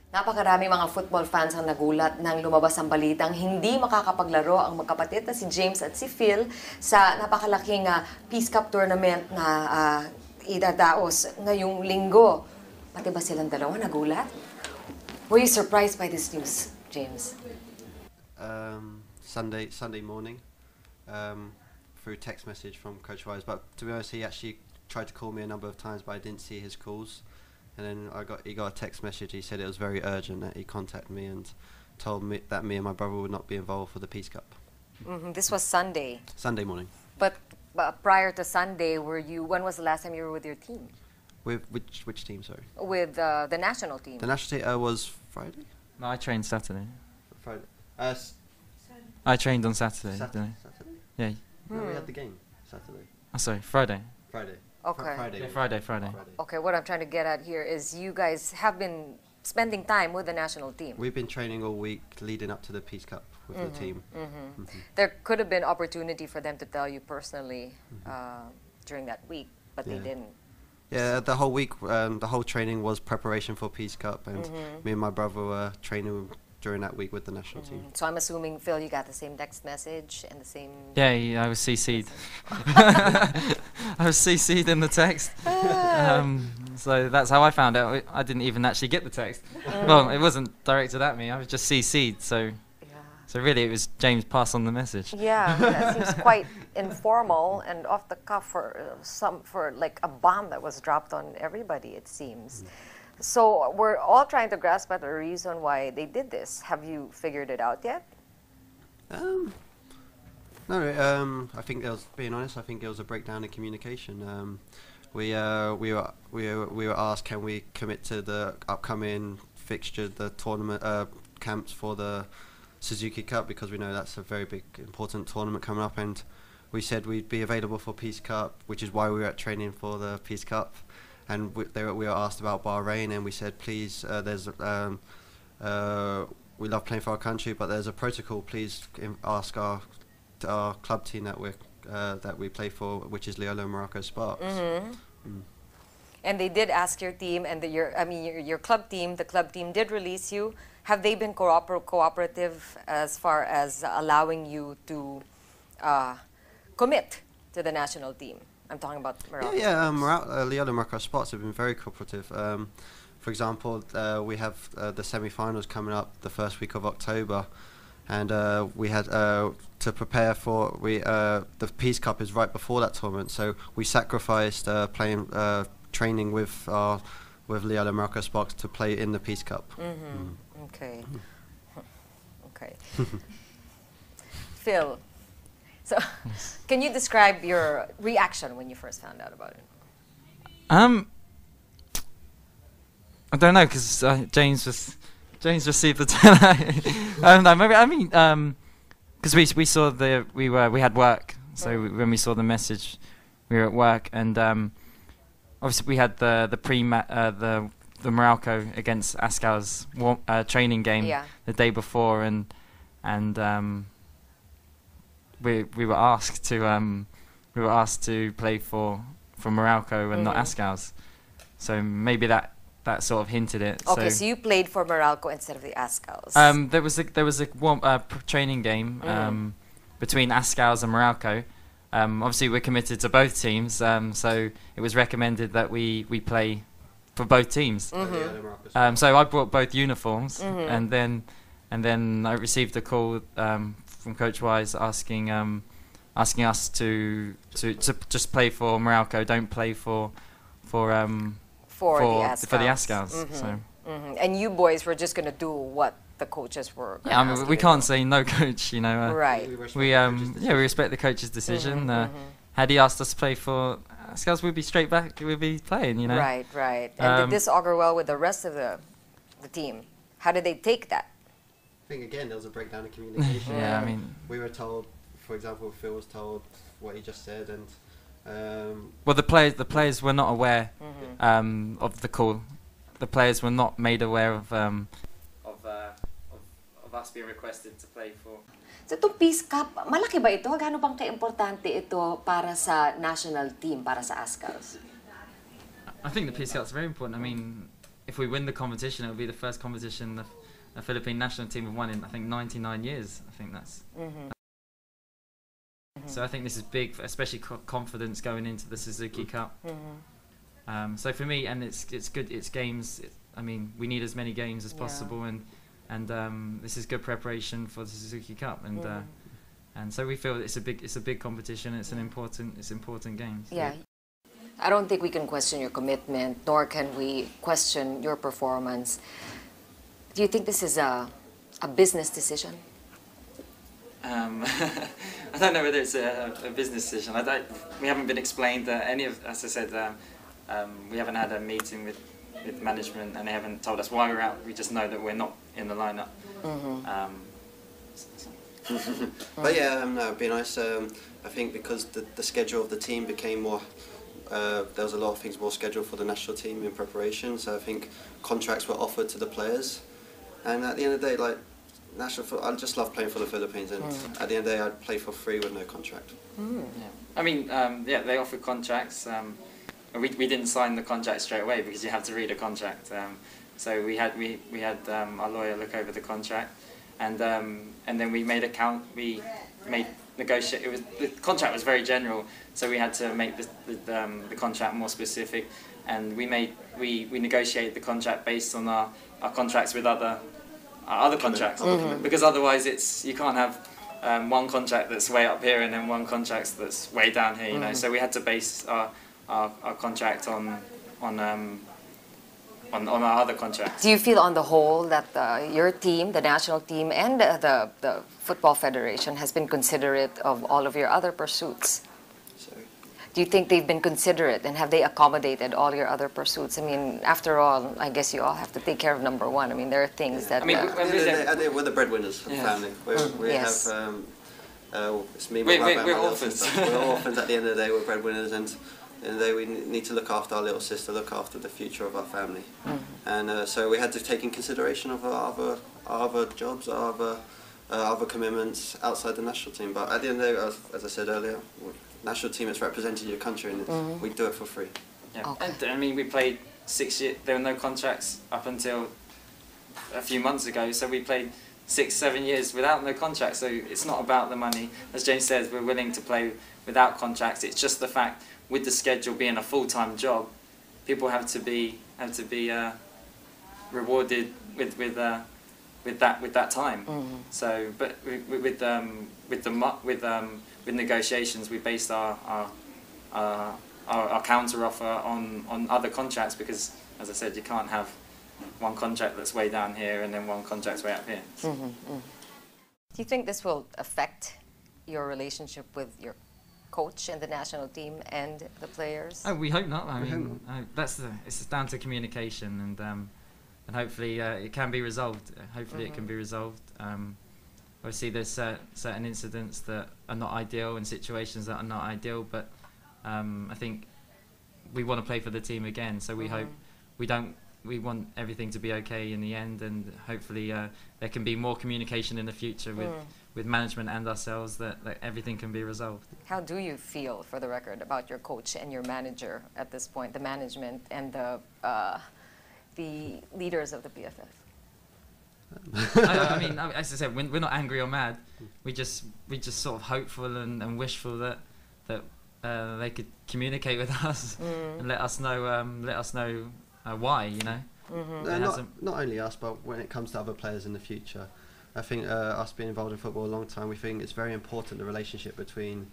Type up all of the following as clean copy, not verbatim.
Napakarami mga football fans ang nagulat nang lumabas ang balitang hindi makakapaglaro ang magkapatid na si James at si Phil sa napakalaking Peace Cup tournament na idadaos ngayong linggo. Pati ba silang dalawa nagulat? Were you surprised by this news, James? Sunday morning, through text message from Coach Wise. But to be honest, he actually tried to call me a number of times, but I didn't see his calls. And then he got a text message. He said it was very urgent that he contacted me and told me that me and my brother would not be involved for the Peace Cup. This was Sunday. Sunday morning. But prior to Sunday, when was the last time you were with your team? With which team, sorry? With the national team. The national team was Friday? No, I trained Saturday. Friday. I trained on Saturday. Saturday? Yeah. No, we had the game Saturday. Oh, sorry, Friday. Friday. Okay. Friday. Yeah, Friday. Okay, what I'm trying to get at here is you guys have been spending time with the national team. We've been training all week leading up to the Peace Cup with the team. There could have been opportunity for them to tell you personally during that week, but they didn't. Yeah, the whole week, the whole training was preparation for Peace Cup, and me and my brother were training during that week with the national team. So I'm assuming, Phil, you got the same text message and the same... Yeah, I was CC'd. I was CC'd in the text. So that's how I found out. I didn't even actually get the text. Well, it wasn't directed at me. I was just CC'd. So really, it was James pass on the message. Yeah, that seems quite informal and off the cuff for like a bomb that was dropped on everybody, it seems. So we're all trying to grasp at the reason why they did this. Have you figured it out yet? No, I think being honest, I think it was a breakdown in communication. We were asked, can we commit to the upcoming fixture, the tournament camps for the Suzuki Cup, because we know that's a very big, important tournament coming up, and we said we'd be available for Peace Cup, which is why we were at training for the Peace Cup. And we were asked about Bahrain, and we said, please, we love playing for our country, but there's a protocol. Please ask our club team that we play for, which is Leolo Morocco Sparks. And they did ask your team, and your club team. The club team did release you. Have they been cooperative as far as allowing you to commit to the national team? I'm talking about Morocco. Leolo Morocco Sports have been very cooperative. For example, we have the semi-finals coming up the first week of October, and we had to prepare for the Peace Cup is right before that tournament, so we sacrificed training with Leolo Morocco Sports to play in the Peace Cup. Okay. Okay. Phil. So, can you describe your reaction when you first found out about it? I don't know, because James received the because we saw we had work, so when we saw the message, we were at work, and obviously we had the Morocco against Ascal's training game the day before, and we were asked to play for Morocco and not Ascal's, so maybe that sort of hinted it. Okay, so you played for Morocco instead of the Ascal's. There was a training game between Ascal's and Morocco. Obviously, we're committed to both teams, so it was recommended that we play for both teams. So I brought both uniforms, and then I received a call from Coach Wise asking us to just play for Morocco, don't play for the Ascal's. And you boys were just gonna do what the coaches were. Yeah, I mean, we can't say no, coach. You know, right? We respect the coach's decision. Had he asked us to play for Ascal's, we'd be straight back. We'd be playing. You know. Right. And did this augur well with the rest of the team? How did they take that? I think again there was a breakdown in communication. Yeah, I mean, we were told, for example, Phil was told what he just said, and well, the players were not aware of the call. The players were not made aware of us being requested to play for. So itong Peace Cup, malaki ba ito? Gaano bang ka-importante ito para sa national team, para sa Ascal's? I think the Peace Cup's very important. I mean, if we win the competition, it'll be the first competition the Philippine national team have won in, I think, 99 years. I think that's. So I think this is big, especially confidence going into the Suzuki Cup. So for me, and it's good. It's games. I mean, we need as many games as possible, and this is good preparation for the Suzuki Cup, and so we feel it's a big competition. It's important games. Yeah. I don't think we can question your commitment, nor can we question your performance. Do you think this is a business decision? I don't know whether it's a business decision. We haven't been explained any of. As I said, we haven't had a meeting with management, and they haven't told us why we're out. We just know that we're not in the lineup. But yeah, no, it'd be nice. I think because the schedule of the team became more. There was a lot of things more scheduled for the national team in preparation. So I think contracts were offered to the players, and at the end of the day, like I just love playing for the Philippines, and at the end of the day, I'd play for free with no contract. Yeah. I mean, they offered contracts. We didn't sign the contract straight away because you have to read a contract. So we had our lawyer look over the contract, and then we made negotiate. The contract was very general, so we had to make the contract more specific, and we negotiated the contract based on our contracts with other contracts, because otherwise you can't have one contract that's way up here and then one contract that's way down here. You know, so we had to base our contract on our other contracts. Do you feel on the whole that your team, the national team, and the Football Federation has been considerate of all of your other pursuits? Sorry. Do you think they've been considerate, and have they accommodated all your other pursuits? I mean, after all, I guess you all have to take care of number one. I mean, there are things that... I mean, we're the breadwinners of the family. We Yes. have... it's me, we're orphans. We're orphans at the end of the day. We're breadwinners, and at the end of the day, we need to look after our little sister, look after the future of our family. And so we had to take in consideration of our other jobs, our other commitments outside the national team. But at the end of the day, as I said earlier, national team is representing your country, and we do it for free. Yeah. Okay. And I mean, we played 6 years. There were no contracts up until a few months ago, so we played 6-7 years without no contracts. So it's not about the money. As James says, we're willing to play without contracts. It's just the fact, with the schedule being a full-time job, people have to be rewarded with that time. So, but with negotiations, we based our counter offer on other contracts, because, as I said, you can't have one contract that's way down here and then one contract's way up here. Do you think this will affect your relationship with your coach and the national team and the players? Oh, we hope not. I mean, it's down to communication, and hopefully it can be resolved. Hopefully it can be resolved. Obviously, there's certain incidents that are not ideal and situations that are not ideal, but I think we want to play for the team again. So we hope we want everything to be okay in the end, and hopefully there can be more communication in the future with management and ourselves, that everything can be resolved. How do you feel, for the record, about your coach and your manager at this point, the management and the leaders of the PFF? I mean, as I said, we're not angry or mad. We just sort of hopeful and wishful that they could communicate with us and let us know why, you know. Not only us, but when it comes to other players in the future. I think us being involved in football a long time, we think it's very important, the relationship between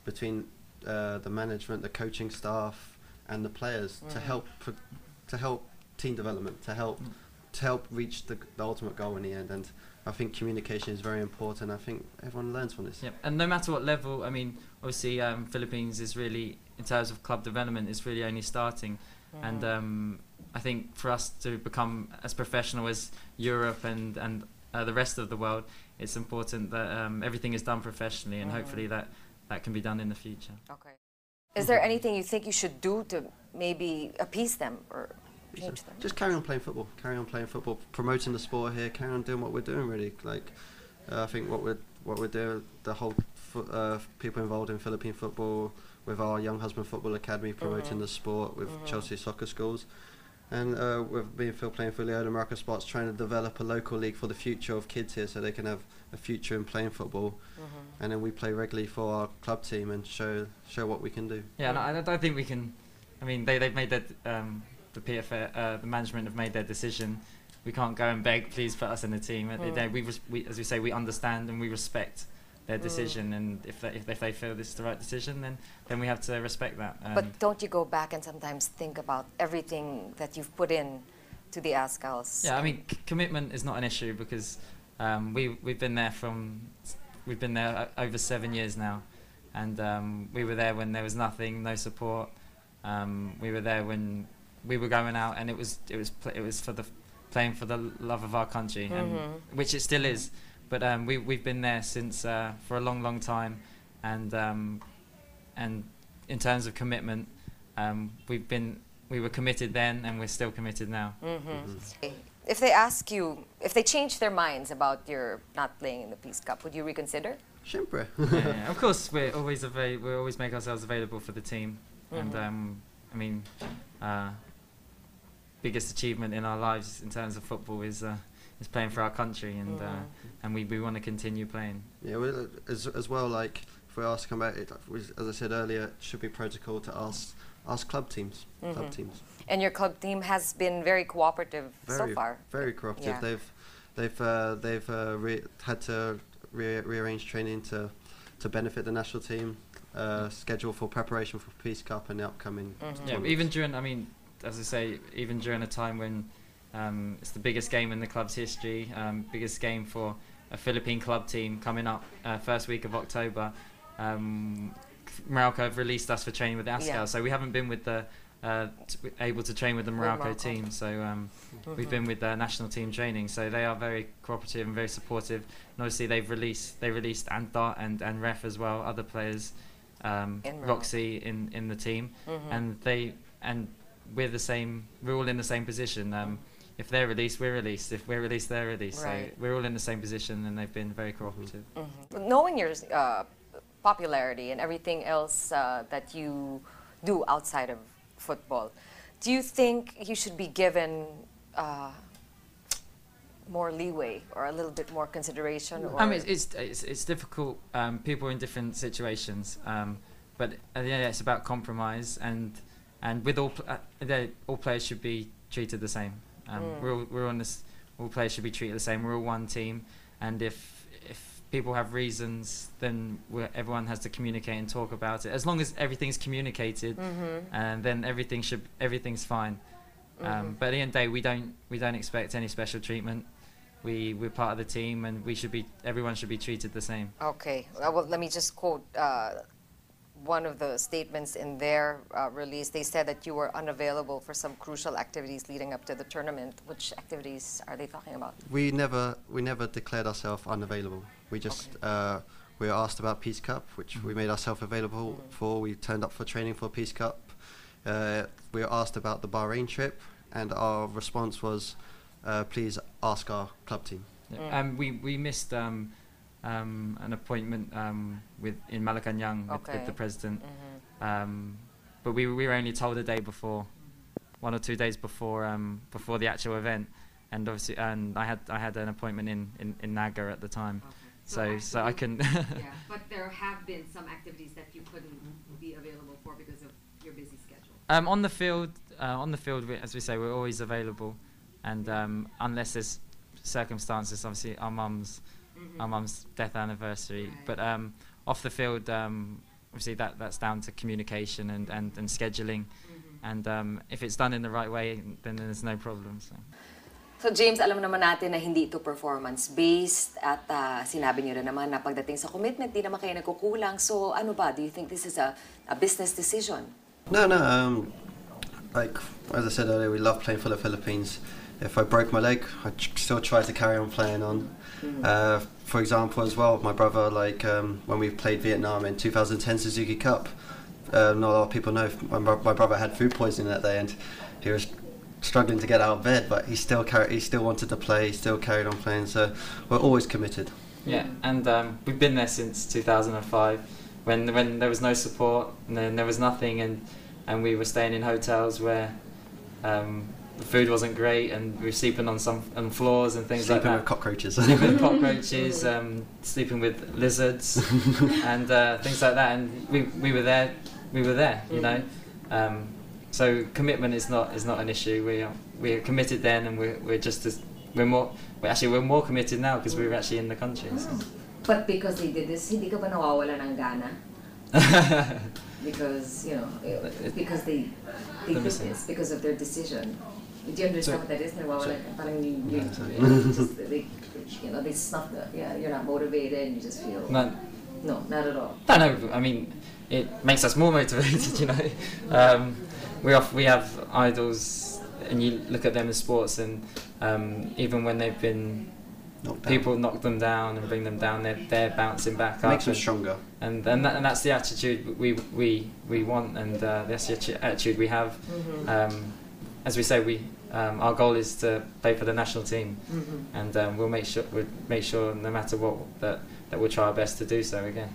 the management, the coaching staff, and the players to help team development, to help reach the ultimate goal in the end. And I think communication is very important. I think everyone learns from this. Yeah, and no matter what level, I mean, obviously Philippines is really, in terms of club development, is really only starting, and I think for us to become as professional as Europe and the rest of the world, it's important that everything is done professionally, and hopefully that can be done in the future. Okay. Is there anything you think you should do to maybe appease them or change them? Just carry on playing football. Carry on playing football, promoting the sport here. Carry on doing what we're doing. Really, like I think what we're doing, the whole people involved in Philippine football, with our Younghusband Football Academy, promoting the sport with Chelsea soccer schools. And with me and Phil playing for Leona Morocco Sports, trying to develop a local league for the future of kids here, so they can have a future in playing football. And then we play regularly for our club team and show what we can do. Yeah, and I don't think we can. I mean, they've made their the PFA, the management have made their decision. We can't go and beg, please put us in the team. At the day, we, as we say, we understand and we respect their decision, and if they feel this is the right decision, then we have to respect that. But don't you go back and sometimes think about everything that you've put in to the ASCALs? Yeah, I mean, commitment is not an issue because we've been there over 7 years now, and we were there when there was nothing, no support. We were there when we were going out, and it was for playing for the love of our country, and which it still is. But we've been there since for a long time, and in terms of commitment, we were committed then, and we're still committed now. If they ask you, if they change their minds about your not playing in the Peace Cup, would you reconsider? Sempre. Yeah, of course, we always make ourselves available for the team, and I mean, biggest achievement in our lives in terms of football is playing for our country, and we want to continue playing. Yeah, well, as well, like if we ask to come back, as I said earlier, it should be protocol to ask club teams. And your club team has been very cooperative so far. Very cooperative. Yeah. They've had to rearrange training to benefit the national team, schedule for preparation for Peace Cup and the upcoming. Yeah, even during, I mean, as I say, even during a time when it's the biggest game in the club's history, biggest game for a Philippine club team coming up, first week of October. Morocco have released us for training with the ASCAL, so we haven't been with the able to train with the Morocco team. So we've been with the national team training. So they are very cooperative and very supportive. And obviously they released Anta and Ref as well, other players, Roxy in the team, and we're the same. We're all in the same position. If they're released, we're released. If we're released, they're released. Right. So we're all in the same position, and they've been very cooperative. Knowing your popularity and everything else that you do outside of football, do you think you should be given more leeway or a little bit more consideration? Or I mean, it's difficult. People are in different situations, but yeah, it's about compromise, and with all players should be treated the same. We're on this. All players should be treated the same. We're all one team, and if people have reasons, then everyone has to communicate and talk about it. As long as everything's communicated, and then everything's fine. But at the end of the day, we don't expect any special treatment. We're part of the team, and everyone should be treated the same. Okay. Well, let me just quote one of the statements in their release. They said that you were unavailable for some crucial activities leading up to the tournament. Which activities are they talking about? We never declared ourselves unavailable. We just we were asked about Peace Cup, which we made ourselves available for. We turned up for training for Peace Cup. We were asked about the Bahrain trip, and our response was, please ask our club team. Yeah. We missed an appointment in Malacanang with the president, but we were only told a day before, 1 or 2 days before the actual event, and obviously, and I had an appointment in Naga at the time, so I couldn't. Yeah, but there have been some activities that you couldn't be available for because of your busy schedule. On the field, as we say, we're always available, and unless there's circumstances, obviously our mum's death anniversary. Right. But off the field, obviously that's down to communication and scheduling, and if it's done in the right way, then there's no problem. So James, alam naman natin na hindi ito performance-based at sinabi niyo rin naman na pagdating sa commitment, di naman kayo nagkukulang. So ano ba? Do you think this is a business decision? No. Like as I said earlier, we love playing for the Philippines. If I broke my leg, I'd still try to carry on playing on. For example, as well, my brother, like when we played Vietnam in 2010 Suzuki Cup, not a lot of people know my brother had food poisoning that day, and he was struggling to get out of bed, but he still wanted to play. He still carried on playing. So we're always committed. Yeah, and we've been there since 2005, when there was no support and then there was nothing, and we were staying in hotels where the food wasn't great, and we were sleeping on floors and things like that. Sleeping with cockroaches. Sleeping with cockroaches, sleeping with lizards, and things like that. And we were there, you know. So commitment is not an issue. We're committed then, and we're more committed now because we're actually in the country. So. But because they did this, hindi ka ba nawawala ng gana? Because, you know, because they did this, because of their decision. Do you understand what that is? Nawawala ka, parang they snuff you're not motivated, you just feel... No, not at all. No, I mean, it makes us more motivated, you know. We have idols, and you look at them in sports, and even when they've been people knock them down and bring them down, they're bouncing back up. Makes them stronger. And that's the attitude we want, and that's the attitude we have. As we say, our goal is to play for the national team, and we'll make sure no matter what that we'll try our best to do so again.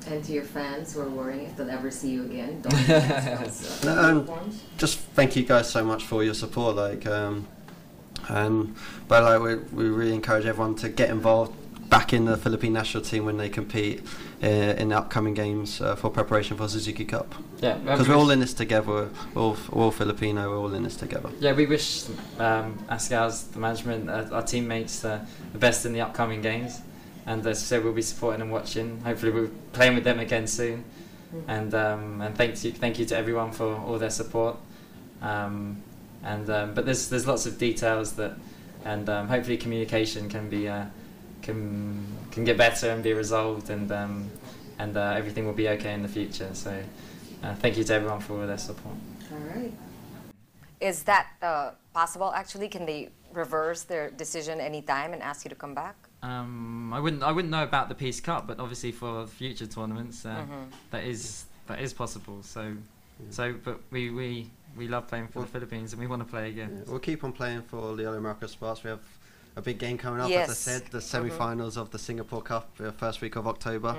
And to your fans who are worrying if they'll ever see you again, don't just thank you guys so much for your support. We really encourage everyone to get involved back in the Philippine national team when they compete in the upcoming games for preparation for Suzuki Cup. Yeah, because we're all in this together. We're all Filipino. We're all in this together. Yeah, we wish Ascal's, the management, our teammates, the best in the upcoming games. And as I said, we'll be supporting and watching. Hopefully, we'll be playing with them again soon. And thank you to everyone for all their support. But there's lots of details that, and hopefully communication can be can get better and be resolved, and everything will be okay in the future. So thank you to everyone for all their support. All right. Is that possible? Actually, can they reverse their decision anytime and ask you to come back? I wouldn't know about the Peace Cup, but obviously for future tournaments, that is possible. But we love playing for the Philippines, and we want to play again. We'll keep on playing for the America Sparks. We have a big game coming up, yes. As I said, the semi-finals of the Singapore Cup, first week of October.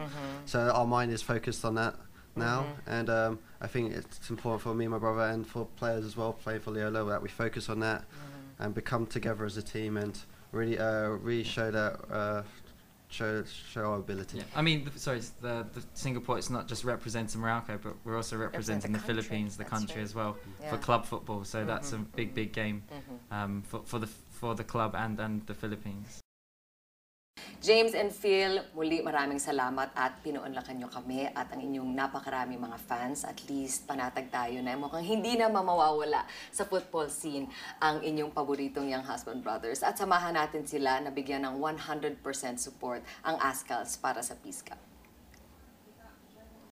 So our mind is focused on that now, and I think it's important for me and my brother, and for players as well, playing for Leolo, that we focus on that and become together as a team, and really show that show our ability. Yeah. I mean, the Singapore, it's not just representing Morocco, but we're also representing the Philippines, the country as well, for club football. So that's a big game for the club and the Philippines. James and Phil, muli maraming salamat at pinuunlakan nyo kami at ang inyong napakaraming mga fans. At least panatag tayo na mukhang hindi na mawawala sa football scene ang inyong paboritong Younghusband brothers. At samahan natin sila na bigyan ng 100% support ang Ascals para sa Peace Cup.